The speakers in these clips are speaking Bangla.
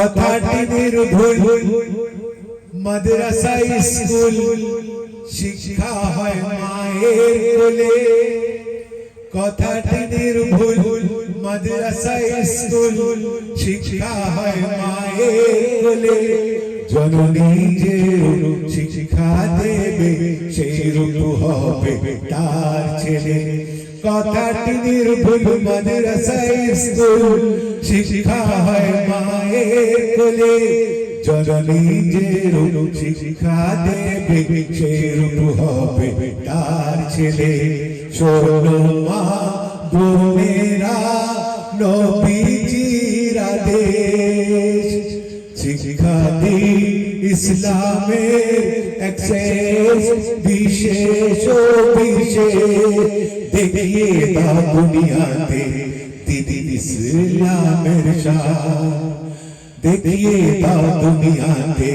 কথাটি নির্ভুল মাদ্রাসা স্কুল শিক্ষা হয় মায়ের কোলে কথাটি নির্ভুল মাদ্রাসা স্কুল শিক্ষা হয় মায়ের কোলে জননী যে শিক্ষা দেবে সেই রূপ হবে তার ছেলে কথাটি নির্ভুল মাদ্রাসা স্কুল শিক্ষা হয় মায়ের কোলে জননী যে শিক্ষা দেবে সেই রূপ হবে তার ছেলে শোনো মা বোনেরা নবীজির আদেশ শিক্ষা দিন ইসলামের এক্সেস বিশেষ দেখিয়ে দাও দুনিয়াতে দিদি ইসলামের শান দেখিয়ে দাও দুনিয়াতে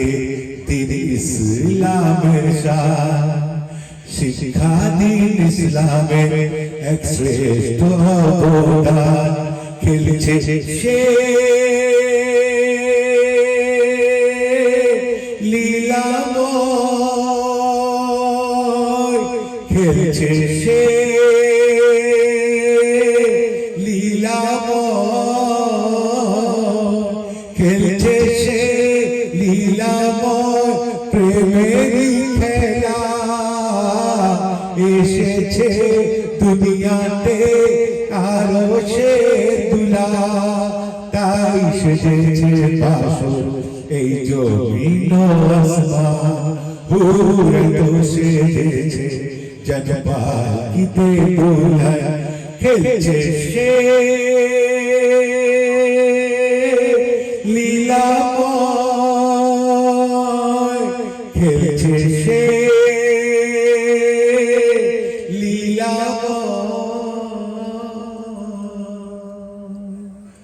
দিদি ইসলামের শান শিক্ষা দিন ইসলামের এক শ্রেষ্ঠ অবদান খেলছে সে লীলাময় খেলছে সে লীলাময় খেলছে সে লীলাময় প্রেমেরই খেলা এসেছে দুনিয়াতে আরো সে দুলা তাই সেজেছে বাসর এই জমিন আসমান হুরে তো সেজেছে জনপালিতে দুলায় খেলছে সে লীলাময় খেলছে সে লীলাময়